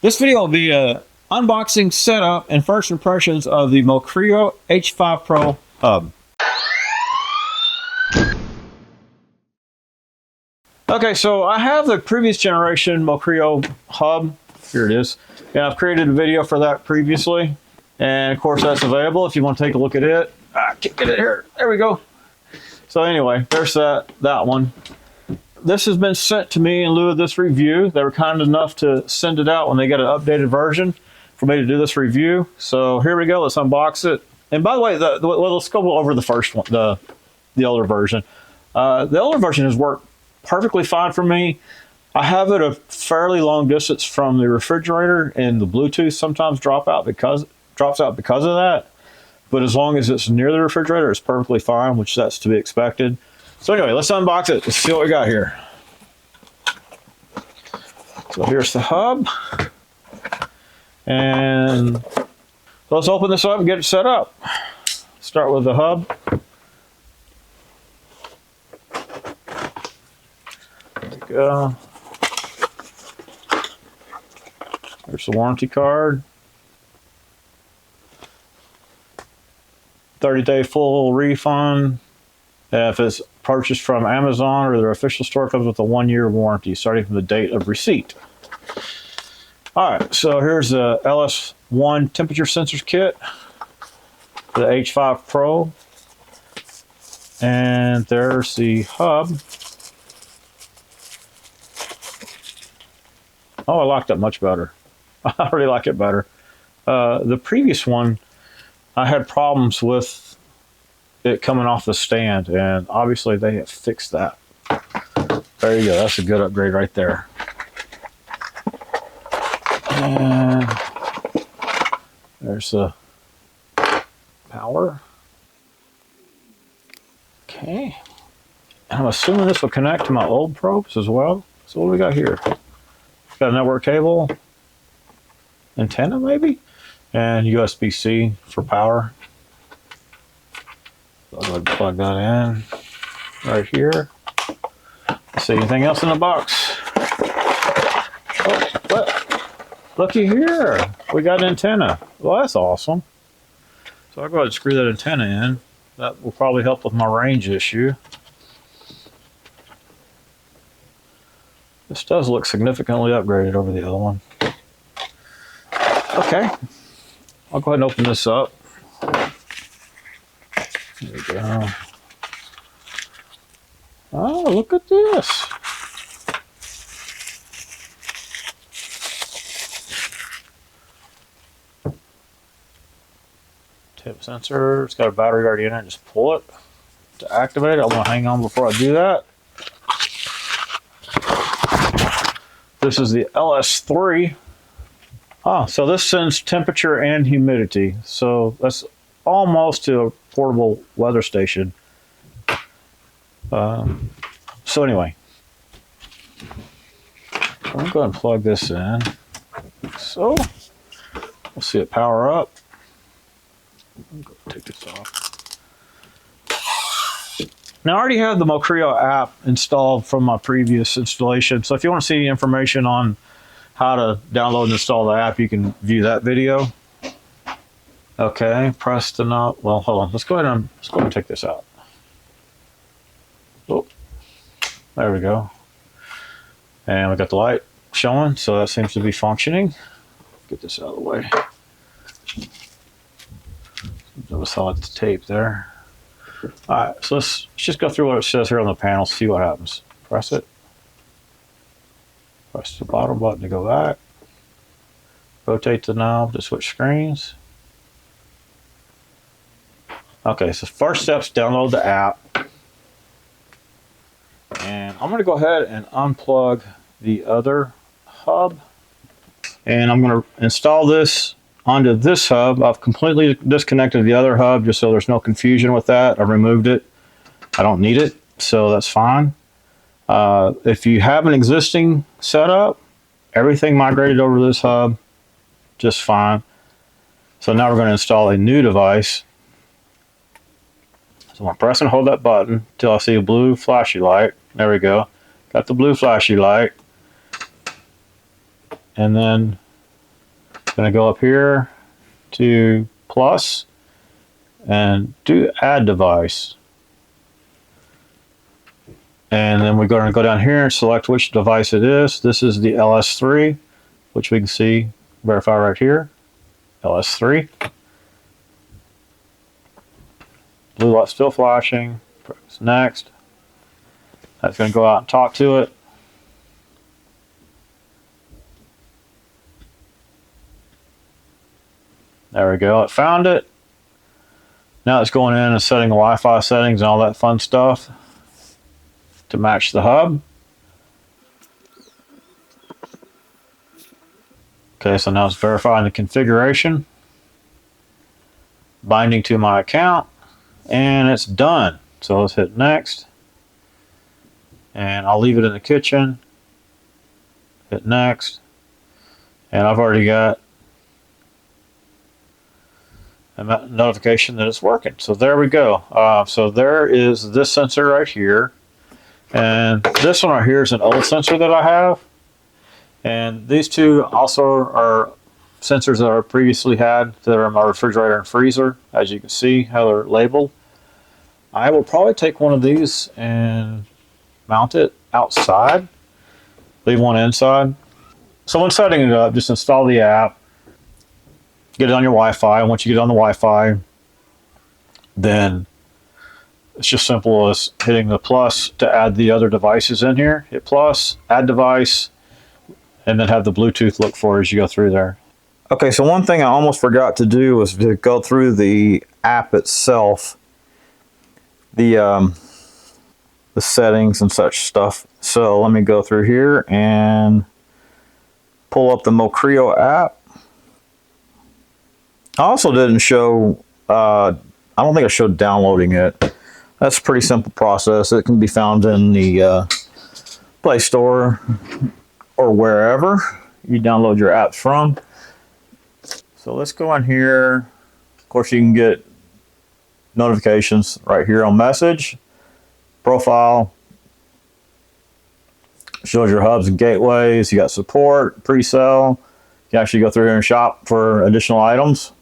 This video will be a unboxing, setup, and first impressions of the Mocreo H5 Pro Hub. Okay, so I have the previous generation Mocreo Hub. Here it is. And I've created a video for that previously. And of course that's available if you want to take a look at it. I can't get it here. There we go. So anyway, there's that one. This has been sent to me in lieu of this review. They were kind enough to send it out when they got an updated version for me to do this review. So here we go. Let's unbox it. And by the way, let's go over the first one, the older version. The older version has worked perfectly fine for me. I have it a fairly long distance from the refrigerator, and the Bluetooth sometimes drops out because of that. But as long as it's near the refrigerator, it's perfectly fine, which that's to be expected. So anyway, let's unbox it. Let's see what we got here. So here's the hub. And let's open this up and get it set up. Start with the hub. There we go. There's the warranty card. 30-day full refund. If it's purchased from Amazon or their official store, comes with a 1-year warranty starting from the date of receipt. All right, so here's the LS1 temperature sensors kit for the H5 Pro. And there's the hub. Oh, I like that much better. I really like it better. The previous one, I had problems with it coming off the stand, and obviously they have fixed that. There you go. That's a good upgrade right there. And there's the power. Okay. And I'm assuming this will connect to my old probes as well. So what do we got here? Got a network cable, antenna maybe, and USB-C for power. So I'll go ahead and plug that in right here. Let's see, anything else in the box? Oh, what? Looky here, we got an antenna. Well, that's awesome. So I'll go ahead and screw that antenna in. That will probably help with my range issue. This does look significantly upgraded over the other one. Okay, I'll go ahead and open this up. There we go. Oh, look at this. Tip sensor. It's got a battery already in it. Just pull it to activate it. I'm going to hang on before I do that. This is the LS3. Oh, so this sends temperature and humidity. So that's almost to a portable weather station. So anyway, I'm going to go ahead and plug this in. So we'll see it power up. I'm going to take this off. Now I already have the Mocreo app installed from my previous installation. So if you want to see information on how to download and install the app, you can view that video. Okay, press the knob. Well, hold on. Let's go ahead and take this out. Oh, there we go. And we got the light showing, so that seems to be functioning. Get this out of the way. Notice how it's taped there. All right, so let's just go through what it says here on the panel, see what happens. Press it. Press the bottom button to go back. Rotate the knob to switch screens. Okay, so first step's download the app. And I'm going to go ahead and unplug the other hub. And I'm going to install this onto this hub. I've completely disconnected the other hub just so there's no confusion with that. I removed it. I don't need it, so that's fine. If you have an existing setup, everything migrated over to this hub just fine. So now we're going to install a new device. So I'm going to press and hold that button until I see a blue flashy light. There we go. Got the blue flashy light. And then Going to go up here to plus and do add device. And then we're going to go down here and select which device it is. This is the LS3, which we can see, verify right here, LS3. Blue light still flashing. Press next. That's going to go out and talk to it. There we go, it found it. Now it's going in and setting the Wi-Fi settings and all that fun stuff to match the hub. Okay, so now it's verifying the configuration, binding to my account, and it's done. So let's hit next, and I'll leave it in the kitchen. Hit next, and I've already got a notification that it's working. So there we go. So there is this sensor right here, and this one right here is an old sensor that I have, and these two also are sensors that I previously had that are in my refrigerator and freezer. As you can see how they're labeled. I will probably take one of these and mount it outside, leave one inside. So when setting it up, just install the app, get it on your Wi-Fi. Once you get on the Wi-Fi, then it's just simple as hitting the plus to add the other devices in here. Hit plus, add device, and then have the Bluetooth look for as you go through there. Okay, so one thing I almost forgot to do was to go through the app itself, the settings and such stuff. So let me go through here and pull up the Mocreo app. I also didn't show, I don't think I showed downloading it. That's a pretty simple process. It can be found in the Play Store or wherever you download your apps from. So let's go in here. Of course, you can get notifications right here on message, profile, shows your hubs and gateways. You got support, pre-sale. You can actually go through here and shop for additional items.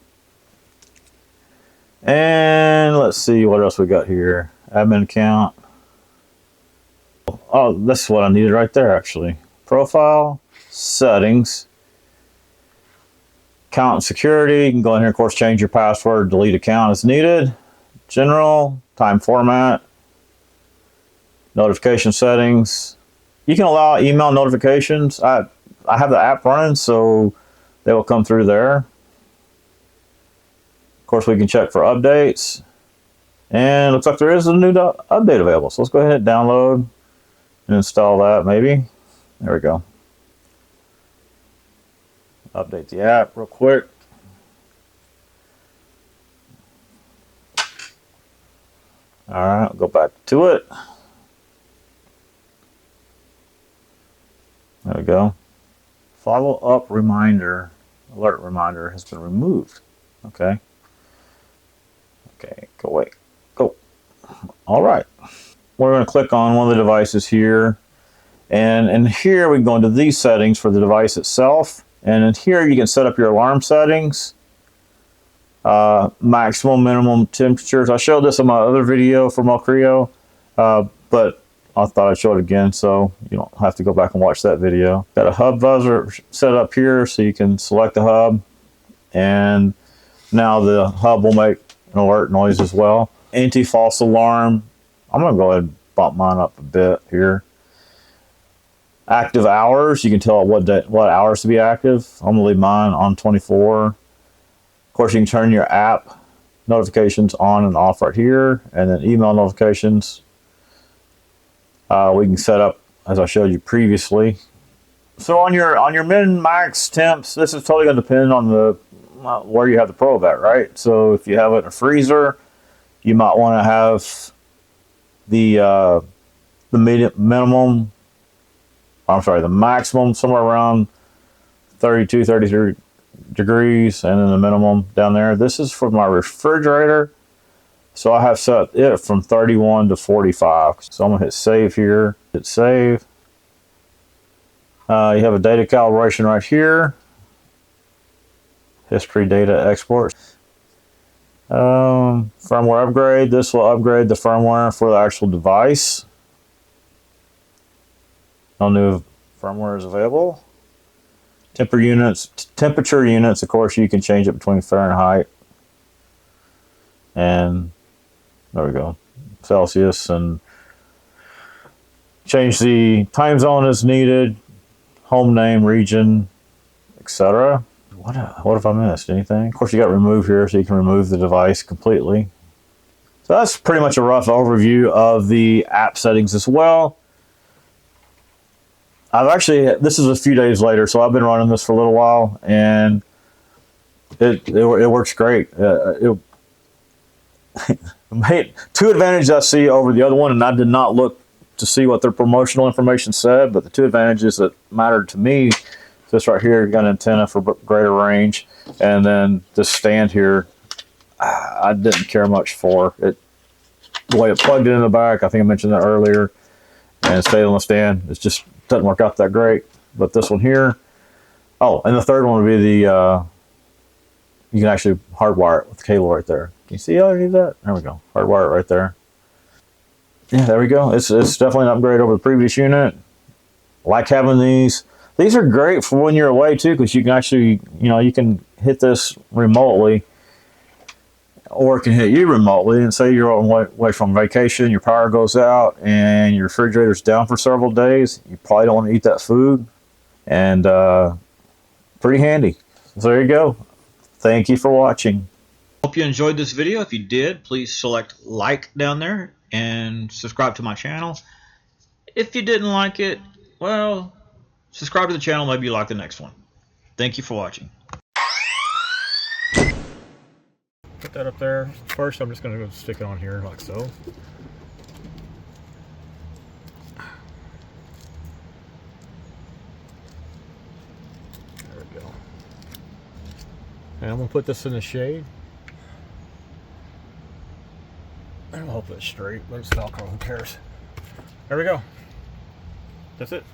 And let's see what else we got here. Admin account. Oh, this is what I needed right there, actually. Profile, settings, account and security. You can go in here, of course, change your password, delete account as needed. General, time format, notification settings. You can allow email notifications. I have the app running, so they will come through there. Of course, we can check for updates. And it looks like there is a new update available. So let's go ahead and download and install that maybe. There we go. Update the app real quick. Alright, I'll go back to it. There we go. Follow up reminder, alert reminder has been removed. Okay. Okay, go away. Go. Alright. We're going to click on one of the devices here. And in here we can go into these settings for the device itself. And in here you can set up your alarm settings. Maximum, minimum temperatures. I showed this in my other video for Mocreo, but I thought I'd show it again so you don't have to go back and watch that video. Got a hub buzzer set up here so you can select the hub, and now the hub will make an alert noise as well. Anti-false alarm. I'm going to go ahead and bump mine up a bit here. Active hours. You can tell it what hours to be active. I'm going to leave mine on 24. Of course, you can turn your app notifications on and off right here, and then email notifications. We can set up as I showed you previously. So on your min max temps, this is totally going to depend on the where you have the probe at, right? So if you have it in a freezer, you might want to have the minimum. I'm sorry, the maximum somewhere around 32, 33 degrees, and then the minimum down there. This is for my refrigerator, so I have set it from 31 to 45. So I'm gonna hit save here. Hit save. You have a data calibration right here. History data export. Firmware upgrade. This will upgrade the firmware for the actual device. No new firmware is available. Temperature units, of course, you can change it between Fahrenheit and, there we go, Celsius, and change the time zone as needed, home name, region, etc. What if I missed anything? Of course, you got remove here, so you can remove the device completely. So that's pretty much a rough overview of the app settings as well. This is a few days later, so I've been running this for a little while, and it works great. Two advantages I see over the other one, and I did not look to see what their promotional information said, but the two advantages that mattered to me, this right here, got an antenna for greater range, and then this stand here, I didn't care much for it. The way it plugged in the back, I think I mentioned that earlier, and it stayed on the stand. It just doesn't work out that great. But this one here, oh, and the third one would be the, you can actually hardwire it with the cable right there. Can you see how I do that? There we go, hardwire it right there. Yeah, there we go. It's definitely an upgrade over the previous unit. Like having these. These are great for when you're away too, because you can actually, you can hit this remotely, or it can hit you remotely. And say you're away from vacation, your power goes out, and your refrigerator's down for several days. You probably don't want to eat that food, and pretty handy. So there you go. Thank you for watching. Hope you enjoyed this video. If you did, please select like down there and subscribe to my channel. If you didn't like it, well, subscribe to the channel, maybe you like the next one. Thank you for watching. Put that up there. First, I'm just going to go stick it on here like so. There we go. And I'm going to put this in the shade. I hope it's straight, but it's Velcro, who cares? There we go. That's it.